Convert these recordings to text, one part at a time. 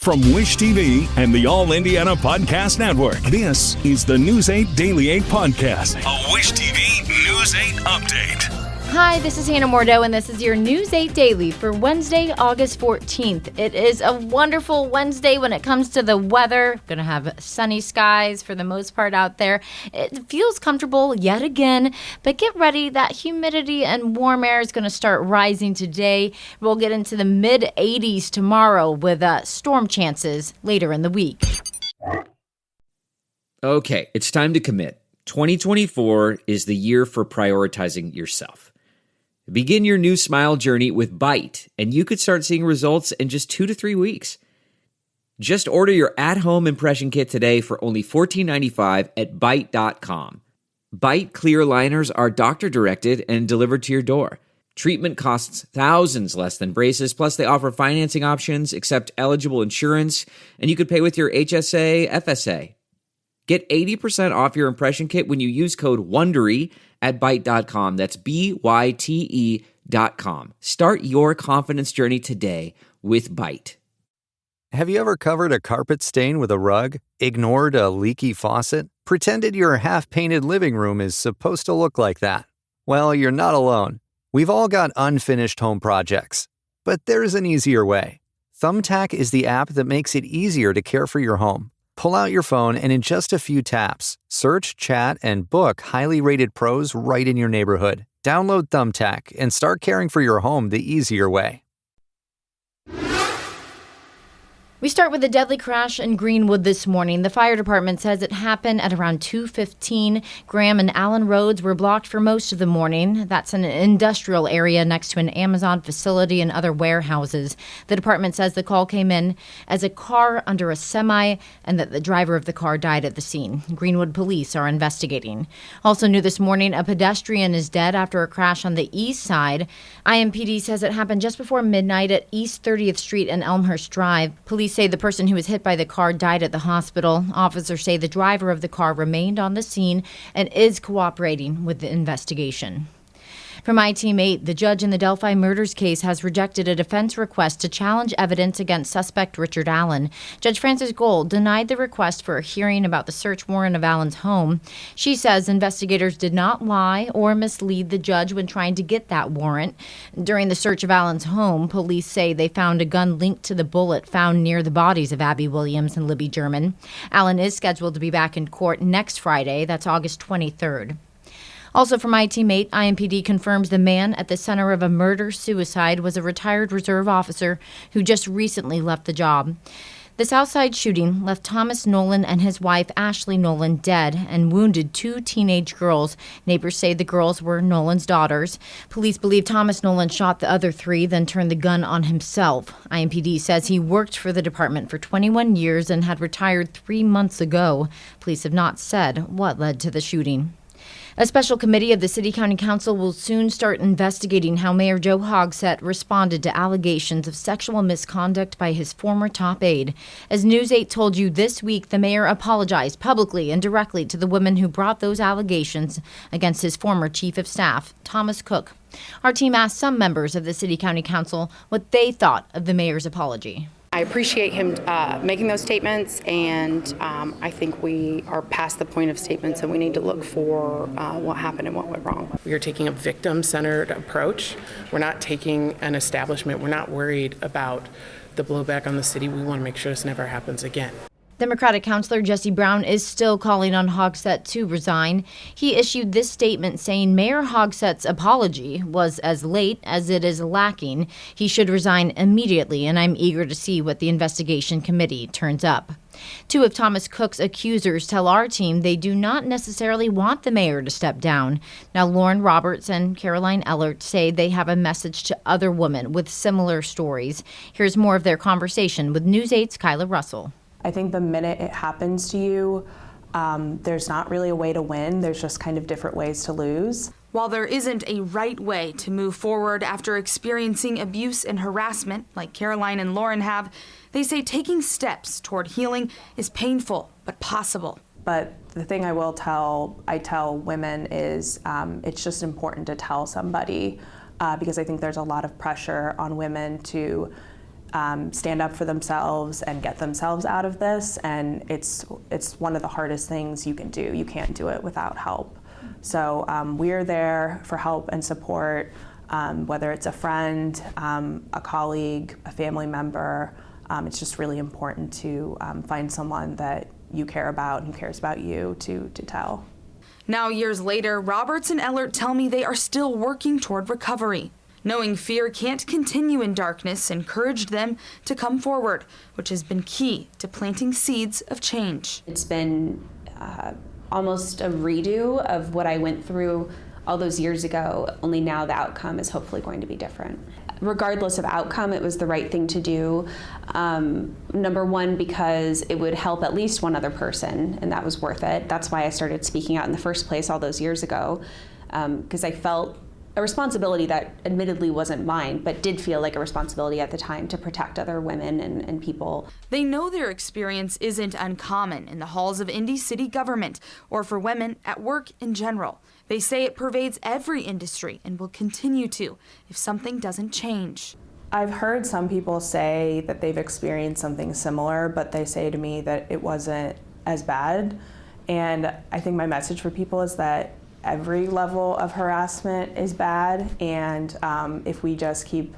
From Wish TV and the All Indiana Podcast Network, this is the News 8 Daily 8 Podcast, a Wish TV News 8 update. Hi, this is Hannah Mordeau, and this is your News 8 Daily for Wednesday, August 14th. It is a wonderful Wednesday when it comes to the weather. Going to have sunny skies for the most part out there. It feels comfortable yet again, but get ready. That humidity and warm air is going to start rising today. We'll get into the mid-80s tomorrow with storm chances later in the week. Okay, it's time to commit. 2024 is the year for prioritizing yourself. Begin your new smile journey with Byte, and you could start seeing results in just 2 to 3 weeks. Just order your at-home impression kit today for only $14.95 at Byte.com. Byte clear liners are doctor-directed and delivered to your door. Treatment costs thousands less than braces, plus they offer financing options, accept eligible insurance, and you could pay with your HSA, FSA. Get 80% off your impression kit when you use code WONDERY at Byte.com. That's BYTE.com. Start your confidence journey today with Byte. Have you ever covered a carpet stain with a rug? Ignored a leaky faucet? Pretended your half-painted living room is supposed to look like that? Well, you're not alone. We've all got unfinished home projects. But there's an easier way. Thumbtack is the app that makes it easier to care for your home. Pull out your phone and in just a few taps, search, chat, and book highly rated pros right in your neighborhood. Download Thumbtack and start caring for your home the easier way. We start with a deadly crash in Greenwood this morning. The fire department says it happened at around 2:15. Graham and Allen roads were blocked for most of the morning. That's an industrial area next to an Amazon facility and other warehouses. The department says the call came in as a car under a semi and that the driver of the car died at the scene. Greenwood police are investigating. Also new this morning, a pedestrian is dead after a crash on the east side. IMPD says it happened just before midnight at East 30th Street and Elmhurst Drive. Police say the person who was hit by the car died at the hospital. Officers say the driver of the car remained on the scene and is cooperating with the investigation. From iTeam 8, the judge in the Delphi murders case has rejected a defense request to challenge evidence against suspect Richard Allen. Judge Frances Gold denied the request for a hearing about the search warrant of Allen's home. She says investigators did not lie or mislead the judge when trying to get that warrant. During the search of Allen's home, police say they found a gun linked to the bullet found near the bodies of Abby Williams and Libby German. Allen is scheduled to be back in court next Friday. That's August 23rd. Also from iTeam 8, IMPD confirms the man at the center of a murder-suicide was a retired reserve officer who just recently left the job. The Southside shooting left Thomas Nolan and his wife Ashley Nolan dead and wounded 2 teenage girls. Neighbors say the girls were Nolan's daughters. Police believe Thomas Nolan shot the other 3, then turned the gun on himself. IMPD says he worked for the department for 21 years and had retired 3 months ago. Police have not said what led to the shooting. A special committee of the City County Council will soon start investigating how Mayor Joe Hogsett responded to allegations of sexual misconduct by his former top aide. As News 8 told you this week, the mayor apologized publicly and directly to the woman who brought those allegations against his former chief of staff, Thomas Cook. Our team asked some members of the City County Council what they thought of the mayor's apology. I appreciate him making those statements, and I think we are past the point of statements and we need to look for what happened and what went wrong. We are taking a victim-centered approach. We're not taking an establishment. We're not worried about the blowback on the city. We want to make sure this never happens again. Democratic Councilor Jesse Brown is still calling on Hogsett to resign. He issued this statement saying Mayor Hogsett's apology was as late as it is lacking. He should resign immediately, and I'm eager to see what the investigation committee turns up. 2 of Thomas Cook's accusers tell our team they do not necessarily want the mayor to step down. Now, Lauren Roberts and Caroline Ellert say they have a message to other women with similar stories. Here's more of their conversation with News 8's Kyla Russell. I think the minute it happens to you, there's not really a way to win. There's just kind of different ways to lose. While there isn't a right way to move forward after experiencing abuse and harassment like Caroline and Lauren have, they say taking steps toward healing is painful but possible. But the thing I tell women is it's just important to tell somebody because I think there's a lot of pressure on women to stand up for themselves and get themselves out of this. And it's one of the hardest things you can do. You can't do it without help. So we're there for help and support, whether it's a friend, a colleague, a family member. It's just really important to find someone that you care about and who cares about you to tell. Now, years later, Roberts and Ellert tell me they are still working toward recovery. Knowing fear can't continue in darkness encouraged them to come forward, which has been key to planting seeds of change. It's been almost a redo of what I went through all those years ago, only now the outcome is hopefully going to be different. Regardless of outcome, it was the right thing to do. Number one, because it would help at least one other person, and that was worth it. That's why I started speaking out in the first place all those years ago, because I felt a responsibility that admittedly wasn't mine, but did feel like a responsibility at the time to protect other women and people. They know their experience isn't uncommon in the halls of Indy city government or for women at work in general. They say it pervades every industry and will continue to if something doesn't change. I've heard some people say that they've experienced something similar, but they say to me that it wasn't as bad. And I think my message for people is that every level of harassment is bad, and if we just keep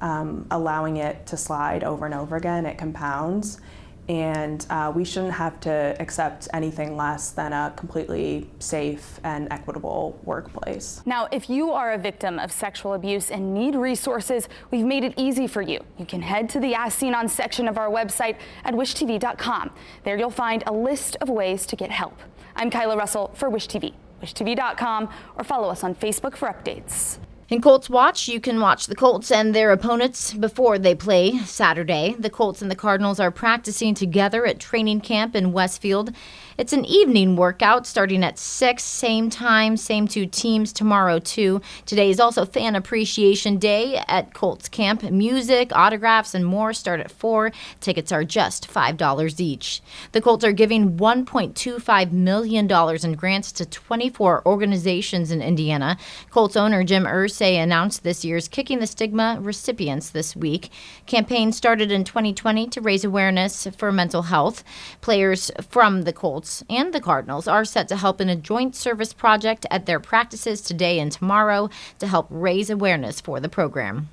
allowing it to slide over and over again, it compounds. And we shouldn't have to accept anything less than a completely safe and equitable workplace. Now, if you are a victim of sexual abuse and need resources, we've made it easy for you. You can head to the As Seen On section of our website at wishtv.com. There you'll find a list of ways to get help. I'm Kyla Russell for Wish TV. WishTV.com, or follow us on Facebook for updates. In Colts Watch, you can watch the Colts and their opponents before they play Saturday. The Colts and the Cardinals are practicing together at training camp in Westfield. It's an evening workout starting at 6, same time, same two teams tomorrow too. Today is also Fan Appreciation Day at Colts camp. Music, autographs, and more start at 4. Tickets are just $5 each. The Colts are giving $1.25 million in grants to 24 organizations in Indiana. Colts owner Jim Irsay announced this year's Kicking the Stigma recipients this week. Campaign started in 2020 to raise awareness for mental health. Players from the Colts and the Cardinals are set to help in a joint service project at their practices today and tomorrow to help raise awareness for the program.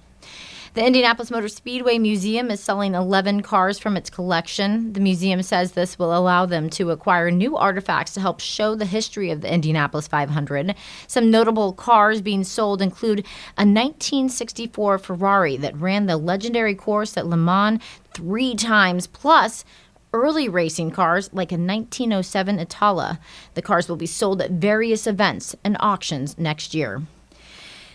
The Indianapolis Motor Speedway Museum is selling 11 cars from its collection. The museum says this will allow them to acquire new artifacts to help show the history of the Indianapolis 500. Some notable cars being sold include a 1964 Ferrari that ran the legendary course at Le Mans 3 times, plus early racing cars like a 1907 Itala. The cars will be sold at various events and auctions next year.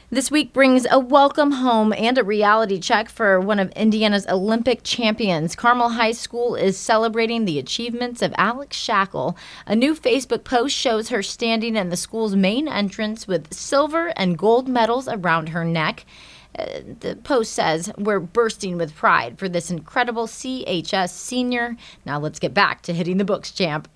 This week brings a welcome home and a reality check for one of Indiana's Olympic champions. Carmel High School is celebrating the achievements of Alex Shackle. A new Facebook post shows her standing in the school's main entrance with silver and gold medals around her neck. The post says, "We're bursting with pride for this incredible CHS senior." Now let's get back to hitting the books, champ.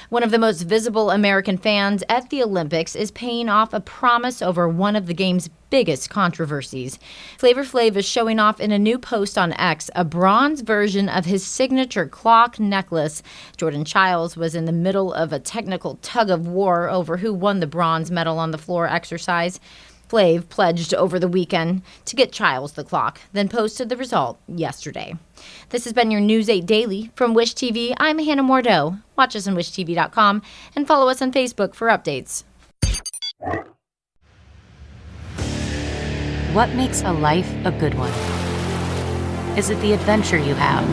One of the most visible American fans at the Olympics is paying off a promise over one of the game's biggest controversies. Flavor Flav is showing off in a new post on X a bronze version of his signature clock necklace. Jordan Chiles was in the middle of a technical tug of war over who won the bronze medal on the floor exercise. Flav pledged over the weekend to get Chiles the clock, then posted the result yesterday. This has been your News 8 Daily from Wish TV. I'm Hannah Mordeau. Watch us on wishtv.com and follow us on Facebook for updates. What makes a life a good one? Is it the adventure you have?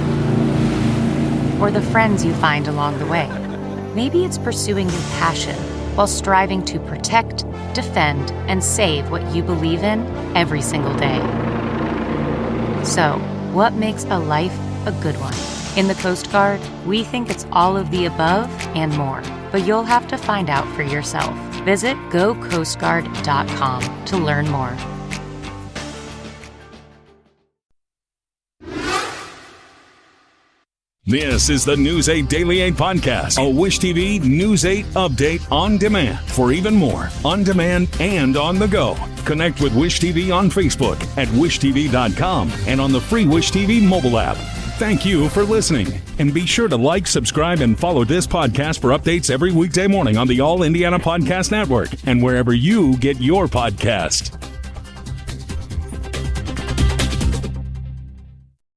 Or the friends you find along the way? Maybe it's pursuing your passion while striving to protect, defend, and save what you believe in every single day. So, what makes a life a good one? In the Coast Guard, we think it's all of the above and more, but you'll have to find out for yourself. Visit gocoastguard.com to learn more. This is the News 8 Daily 8 podcast, a Wish TV News 8 update on demand. For even more, on demand and on the go. Connect with Wish TV on Facebook at wishtv.com and on the free Wish TV mobile app. Thank you for listening. And be sure to like, subscribe, and follow this podcast for updates every weekday morning on the All Indiana Podcast Network and wherever you get your podcast.